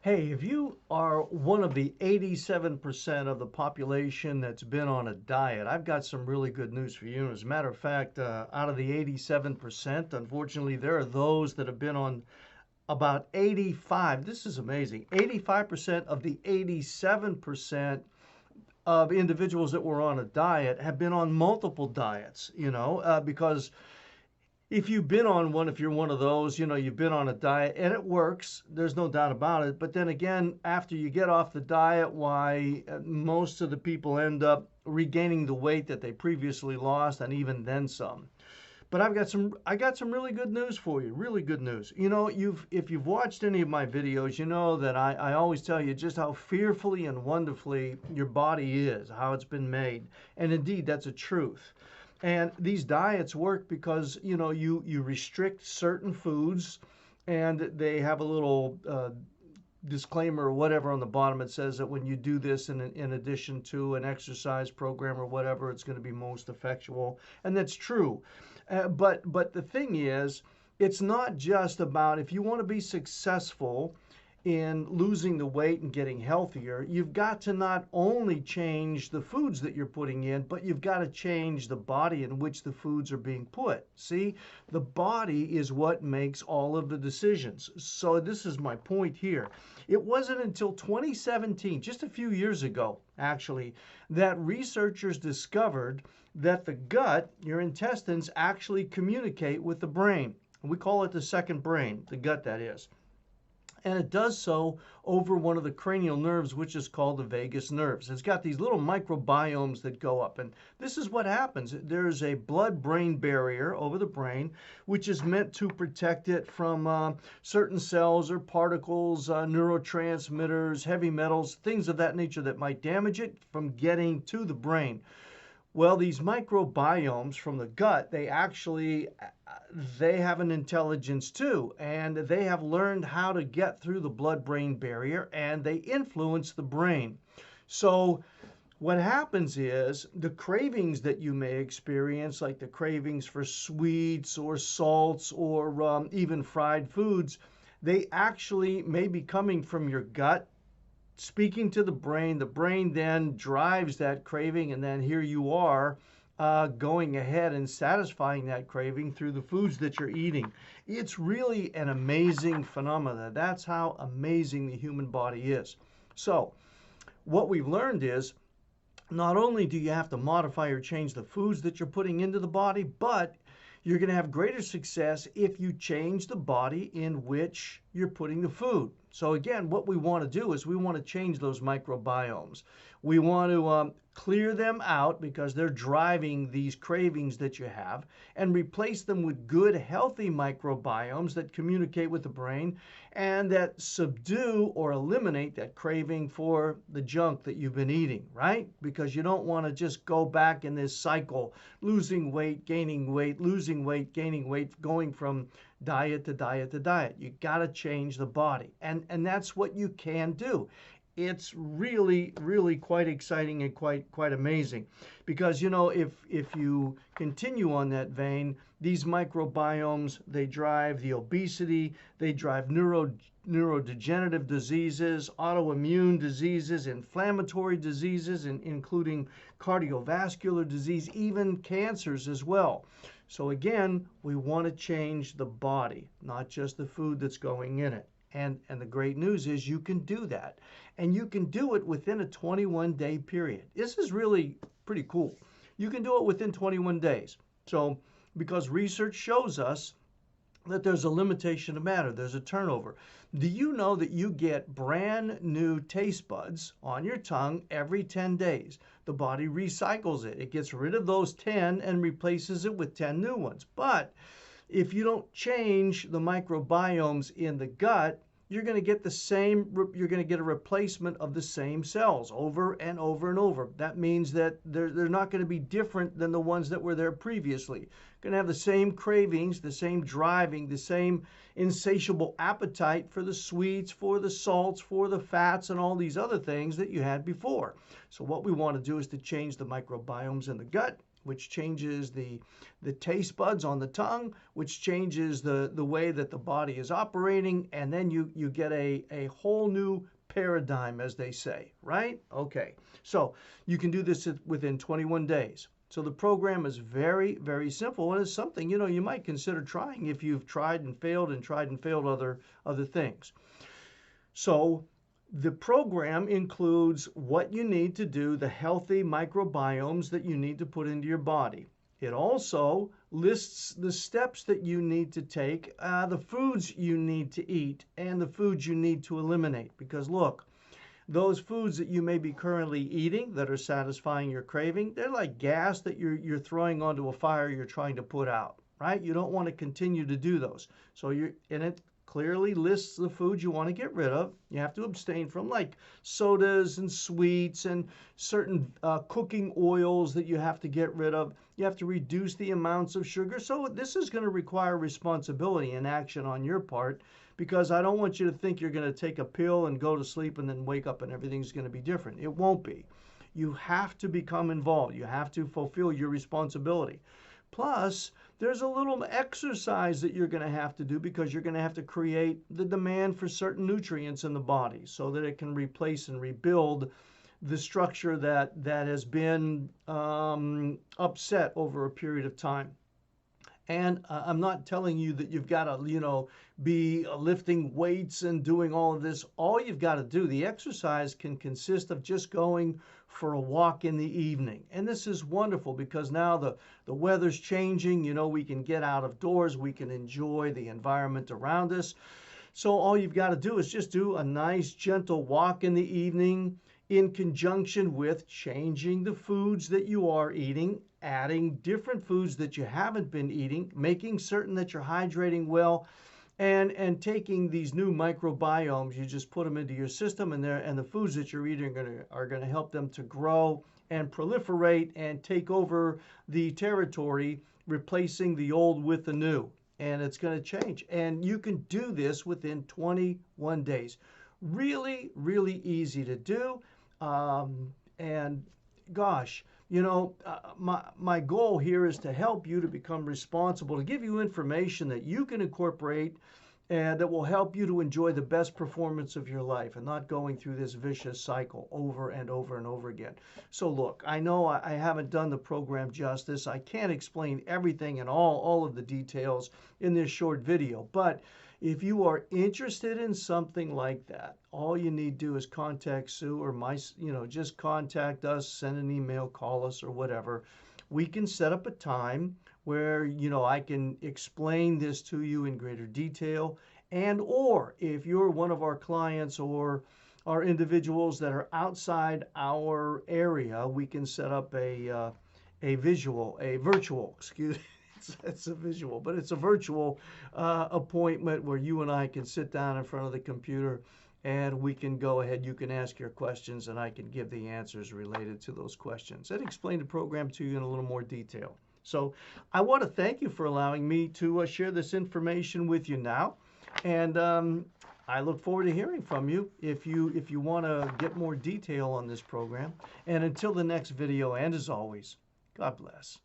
Hey, if you are one of the 87% of the population that's been on a diet, I've got some really good news for you. As a matter of fact, out of the 87%, unfortunately, there are those that have been on about 85. This is amazing. 85% of the 87% of individuals that were on a diet have been on multiple diets, because if you've been on one, if you're one of those, you've been on a diet and it works, there's no doubt about it. But then again, after you get off the diet, why most of the people end up regaining the weight that they previously lost and even then some. But I got some really good news for you. Really good news. If you've watched any of my videos, you know that I always tell you just how fearfully and wonderfully your body is, how it's been made. And indeed, that's a truth. And these diets work because, you restrict certain foods and they have a little disclaimer or whatever on the bottom. It says that when you do this in addition to an exercise program or whatever, it's going to be most effectual. And that's true. But the thing is, it's not just about if you want to be successful in losing the weight and getting healthier, you've got to not only change the foods that you're putting in, but you've got to change the body in which the foods are being put. See, the body is what makes all of the decisions. So this is my point here. It wasn't until 2017, just a few years ago, actually, that researchers discovered that the gut, your intestines, actually communicate with the brain. We call it the second brain, the gut that is. And it does so over one of the cranial nerves, which is called the vagus nerves. It's got these little microbiomes that go up. And this is what happens. There's a blood-brain barrier over the brain, which is meant to protect it from certain cells or particles, neurotransmitters, heavy metals, things of that nature that might damage it from getting to the brain. Well, these microbiomes from the gut, they have an intelligence too, and they have learned how to get through the blood-brain barrier, and they influence the brain. So what happens is the cravings that you may experience, like the cravings for sweets or salts or even fried foods, they actually may be coming from your gut speaking to the brain. The brain then drives that craving, and then here you are going ahead and satisfying that craving through the foods that you're eating. It's really an amazing phenomenon. That's how amazing the human body is. So what we've learned is not only do you have to modify or change the foods that you're putting into the body, but you're going to have greater success if you change the body in which you're putting the food. So again, what we want to do is we want to change those microbiomes. We want to clear them out because they're driving these cravings that you have, and replace them with good, healthy microbiomes that communicate with the brain and that subdue or eliminate that craving for the junk that you've been eating, right? Because you don't want to just go back in this cycle, losing weight, gaining weight, losing weight, gaining weight, going from diet to diet to diet. You got to change the body. And that's what you can do. It's really, really quite exciting and quite amazing. Because, if you continue on that vein, these microbiomes, they drive the obesity, they drive neurodegenerative diseases, autoimmune diseases, inflammatory diseases, including cardiovascular disease, even cancers as well. So again, we want to change the body, not just the food that's going in it. And the great news is you can do that. And you can do it within a 21-day period. This is really pretty cool. You can do it within 21 days. So because research shows us that there's a limitation of matter, there's a turnover. Do you know that you get brand new taste buds on your tongue every 10 days? The body recycles it. It gets rid of those 10 and replaces it with 10 new ones. But if you don't change the microbiomes in the gut, you're going to get you're going to get a replacement of the same cells over and over and over. That means that they're not going to be different than the ones that were there previously. Going to have the same cravings, the same driving, the same insatiable appetite for the sweets, for the salts, for the fats, and all these other things that you had before. So what we want to do is to change the microbiomes in the gut, which changes the taste buds on the tongue, which changes the way that the body is operating, and then you get a whole new paradigm, as they say, right? Okay, so you can do this within 21 days. So the program is very, very simple, and it's something, you know, you might consider trying if you've tried and failed other things. So the program includes what you need to do, the healthy microbiomes that you need to put into your body. It also lists the steps that you need to take, the foods you need to eat, and the foods you need to eliminate. Because look, those foods that you may be currently eating that are satisfying your craving, they're like gas that you're throwing onto a fire you're trying to put out, right? You don't want to continue to do those. So it clearly lists the foods you want to get rid of. You have to abstain from, like sodas and sweets and certain cooking oils that you have to get rid of. You have to reduce the amounts of sugar. So this is going to require responsibility and action on your part, because I don't want you to think you're going to take a pill and go to sleep and then wake up and everything's going to be different. It won't be. You have to become involved. You have to fulfill your responsibility. Plus, there's a little exercise that you're going to have to do, because you're going to have to create the demand for certain nutrients in the body so that it can replace and rebuild the structure that has been upset over a period of time. And I'm not telling you that you've got to, you know, be lifting weights and doing all of this. All you've got to do, the exercise can consist of just going for a walk in the evening. And this is wonderful because now the weather's changing. You know, we can get out of doors. We can enjoy the environment around us. So all you've got to do is just do a nice, gentle walk in the evening, in conjunction with changing the foods that you are eating, adding different foods that you haven't been eating, making certain that you're hydrating well, and taking these new microbiomes. You just put them into your system, and the foods that you're eating are going to help them to grow and proliferate and take over the territory, replacing the old with the new. And it's going to change. And you can do this within 21 days. Really, really easy to do. And gosh, you know, my goal here is to help you to become responsible, to give you information that you can incorporate and that will help you to enjoy the best performance of your life and not going through this vicious cycle over and over and over again. So look, I know I haven't done the program justice. I can't explain everything and all of the details in this short video, but if you are interested in something like that, all you need to do is contact Sue or just contact us, send an email, call us, or whatever. We can set up a time where, I can explain this to you in greater detail. Or if you're one of our clients or our individuals that are outside our area, we can set up a virtual, excuse me. It's a visual, but it's a virtual appointment where you and I can sit down in front of the computer and we can go ahead. You can ask your questions and I can give the answers related to those questions and explain the program to you in a little more detail. So I want to thank you for allowing me to share this information with you now. And I look forward to hearing from you if you want to get more detail on this program. And until the next video, and as always, God bless.